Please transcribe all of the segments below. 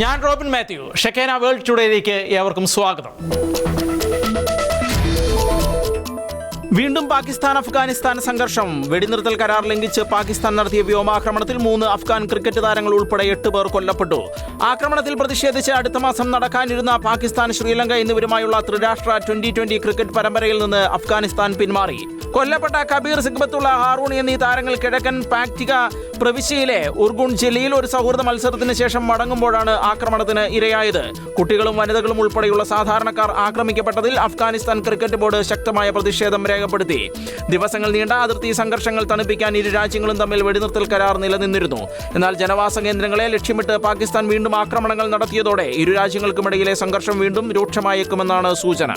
ഞാൻ Robin Mathew. ഷെക്കേന world ടുഡേയിലേക്ക് ഏവർക്കും സ്വാഗതം. വീണ്ടും പാകിസ്ഥാൻ അഫ്ഗാനിസ്ഥാൻ സംഘർഷം. വെടിനിർത്തൽ കരാർ ലംഘിച്ച് പാകിസ്ഥാൻ നടത്തിയ വ്യോമാക്രമണത്തിൽ 3 അഫ്ഗാൻ ക്രിക്കറ്റ് താരങ്ങൾ ഉൾപ്പെടെ 8 പേർ കൊല്ലപ്പെട്ടു. ആക്രമണത്തിൽ പ്രതിഷേധിച്ച് അടുത്ത മാസം നടക്കാനിരുന്ന പാകിസ്ഥാൻ, ശ്രീലങ്ക എന്നിവരുമായുള്ള ത്രിരാഷ്ട്ര T20 ക്രിക്കറ്റ് പരമ്പരയിൽ നിന്ന് അഫ്ഗാനിസ്ഥാൻ പിന്മാറി. കൊല്ലപ്പെട്ട കബീർ, സിഗ്ബത്തുള്ള, ഹാറൂൺ എന്നീ താരങ്ങൾ കിഴക്കൻ പാക്ടിക പ്രവിശ്യയിലെ ഉർഗുൺ ജില്ലയിൽ ഒരു സൗഹൃദ മത്സരത്തിന് ശേഷം മടങ്ങുമ്പോഴാണ് ആക്രമണത്തിന് ഇരയായത്. കുട്ടികളും വനിതകളും ഉൾപ്പെടെയുള്ള സാധാരണക്കാർ ആക്രമിക്കപ്പെട്ടതിൽ അഫ്ഗാനിസ്ഥാൻ ക്രിക്കറ്റ് ബോർഡ് ശക്തമായ പ്രതിഷേധം രേഖപ്പെടുത്തി. ദിവസങ്ങൾ നീണ്ട അതിർത്തി സംഘർഷങ്ങൾ തണുപ്പിക്കാൻ ഇരു രാജ്യങ്ങളും തമ്മിൽ വെടിനിർത്തൽ കരാർ നിലനിന്നിരുന്നു. എന്നാൽ ജനവാസ കേന്ദ്രങ്ങളെ ലക്ഷ്യമിട്ട് പാകിസ്ഥാൻ വീണ്ടും ആക്രമണങ്ങൾ നടത്തിയതോടെ ഇരു രാജ്യങ്ങൾക്കുമിടയിലെ സംഘർഷം വീണ്ടും രൂക്ഷമായേക്കുമെന്നാണ് സൂചന.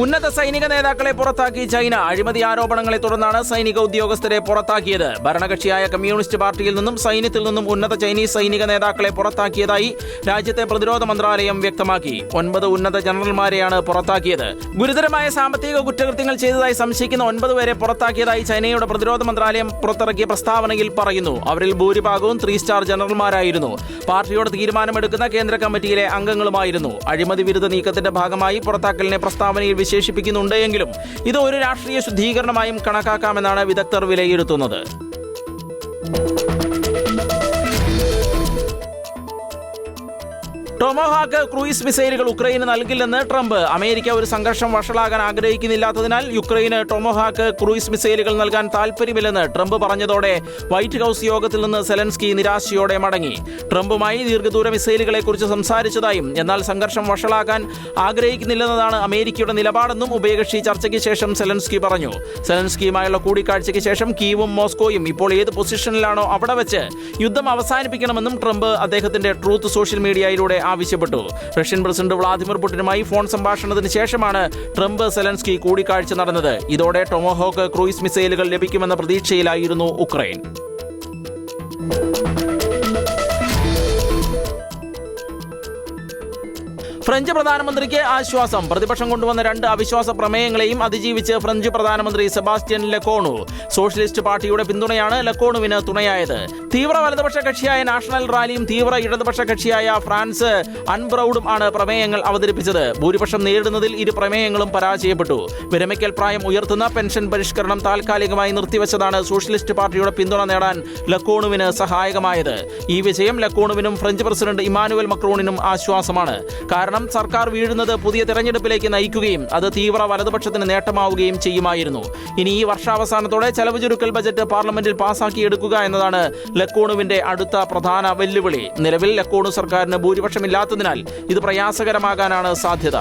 ഉന്നത സൈനിക നേതാക്കളെ പുറത്താക്കി ചൈന. അഴിമതി ആരോപണങ്ങളെ തുടർന്നാണ് സൈനിക ഉദ്യോഗസ്ഥരെ പുറത്താക്കിയത്. ഭരണകക്ഷിയായ കമ്മ്യൂണിസ്റ്റ് പാർട്ടിയിൽ നിന്നും സൈന്യത്തിൽ നിന്നും ഉന്നത ചൈനീസ് സൈനിക നേതാക്കളെ പുറത്താക്കിയതായി രാജ്യത്തെ പ്രതിരോധ മന്ത്രാലയം വ്യക്തമാക്കി. 9 ഉന്നത ജനറൽമാരെയാണ് പുറത്താക്കിയത്. ഗുരുതരമായ സാമ്പത്തിക കുറ്റകൃത്യങ്ങൾ ചെയ്തതായി സംശയിക്കുന്ന 9 പേരെ പുറത്താക്കിയതായി ചൈനയുടെ പ്രതിരോധ മന്ത്രാലയം പുറത്തിറക്കിയ പ്രസ്താവനയിൽ പറയുന്നു. അവരിൽ ഭൂരിഭാഗവും 3 സ്റ്റാർ ജനറൽമാരായിരുന്നു. പാർട്ടിയോട് തീരുമാനമെടുക്കുന്ന കേന്ദ്ര കമ്മിറ്റിയിലെ അംഗങ്ങളുമായിരുന്നു. അഴിമതി വിരുദ്ധ നീക്കത്തിന്റെ ഭാഗമായി പുറത്താക്കലിനെ പ്രസ്താവനയിൽ വിശേഷിപ്പിക്കുന്നുണ്ട് എങ്കിലും ഇത് ഒരു രാഷ്ട്രീയ ശുദ്ധീകരണമായും കണക്കാക്കാമെന്നാണ് വിദഗ്ധർ വിലയിരുത്തുന്നത്. ടൊമോഹാക്ക് ക്രൂയിസ് മിസൈലുകൾ ഉക്രൈന് നൽകില്ലെന്ന് ട്രംപ്. അമേരിക്ക ഒരു സംഘർഷം വഷളാകാൻ ആഗ്രഹിക്കുന്നില്ലാത്തതിനാൽ യുക്രൈന് ടൊമോഹാക്ക് ക്രൂയിസ് മിസൈലുകൾ നൽകാൻ താൽപ്പര്യമില്ലെന്ന് ട്രംപ് പറഞ്ഞതോടെ വൈറ്റ് ഹൌസ് യോഗത്തിൽ നിന്ന് സെലൻസ്കി നിരാശയോടെ മടങ്ങി. ട്രംപുമായി ദീർഘദൂര മിസൈലുകളെക്കുറിച്ച് സംസാരിച്ചതായും എന്നാൽ സംഘർഷം വഷളാക്കാൻ ആഗ്രഹിക്കുന്നില്ലെന്നതാണ് അമേരിക്കയുടെ നിലപാടെന്നും ഉഭയകക്ഷി ചർച്ചയ്ക്ക് ശേഷം സെലൻസ്കി പറഞ്ഞു. സെലൻസ്കിയുമായുള്ള കൂടിക്കാഴ്ചയ്ക്ക് ശേഷം കീവും മോസ്കോയും ഇപ്പോൾ ഏത് പൊസിഷനിലാണോ അവിടെ വെച്ച് യുദ്ധം അവസാനിപ്പിക്കണമെന്നും ട്രംപ് അദ്ദേഹത്തിന്റെ ട്രൂത്ത് സോഷ്യൽ മീഡിയയിലൂടെ ആവശ്യപ്പെട്ടു. റഷ്യൻ പ്രസിഡന്റ് വ്ളാദിമിർ പുടിനുമായി ഫോൺ സംഭാഷണത്തിന് ശേഷമാണ് ട്രംപ് സെലൻസ്കി കൂടിക്കാഴ്ച നടന്നത്. ഇതോടെ ടൊമോഹോക്ക് ക്രൂയിസ് മിസൈലുകൾ ലഭിക്കുമെന്ന പ്രതീക്ഷയിലായിരുന്നു ഉക്രൈൻ. ഫ്രഞ്ച് പ്രധാനമന്ത്രിക്ക് ആശ്വാസം. പ്രതിപക്ഷം കൊണ്ടുവന്ന 2 അവിശ്വാസ പ്രമേയങ്ങളെയും അതിജീവിച്ച് ഫ്രഞ്ച് പ്രധാനമന്ത്രി സെബാസ്റ്റ്യൻ ലെക്കോണു. സോഷ്യലിസ്റ്റ് പാർട്ടിയുടെ പിന്തുണയാണ് ലെക്കോണുവിന് തുണയായത്. തീവ്ര വലതുപക്ഷ കക്ഷിയായ നാഷണൽ റാലിയും തീവ്ര ഇടതുപക്ഷ കക്ഷിയായ ഫ്രാൻസ് അൺബ്രൗഡും ആണ് പ്രമേയങ്ങൾ അവതരിപ്പിച്ചത്. ഭൂരിപക്ഷം നേരിടുന്നതിൽ ഇരു പ്രമേയങ്ങളും പരാജയപ്പെട്ടു. വിരമിക്കൽ പ്രായം ഉയർത്തുന്ന പെൻഷൻ പരിഷ്കരണം താൽക്കാലികമായി നിർത്തിവെച്ചതാണ് സോഷ്യലിസ്റ്റ് പാർട്ടിയുടെ പിന്തുണ നേടാൻ ലെക്കോണുവിന് സഹായകമായത്. ഈ വിജയം ലെക്കോണുവിനും ഫ്രഞ്ച് പ്രസിഡന്റ് ഇമാനുവൽ മക്രോണിനും ആശ്വാസമാണ്. കാരണം സർക്കാർ വീഴുന്നത് പുതിയ തെരഞ്ഞെടുപ്പിലേക്ക് നയിക്കുകയും അത് തീവ്ര വലതുപക്ഷത്തിന് നേട്ടമാവുകയും ചെയ്യുമായിരുന്നു. ഇനി ഈ വർഷാവസാനത്തോടെ ചെലവ് ചുരുക്കൽ ബജറ്റ് പാർലമെന്റിൽ പാസാക്കിയെടുക്കുക എന്നതാണ് ലെക്കോണുവിന്റെ അടുത്ത പ്രധാന വെല്ലുവിളി. നിലവിൽ ലെക്കോണു സർക്കാരിന് ഭൂരിപക്ഷമില്ലാത്തതിനാൽ ഇത് പ്രയാസകരമാകാനാണ് സാധ്യത.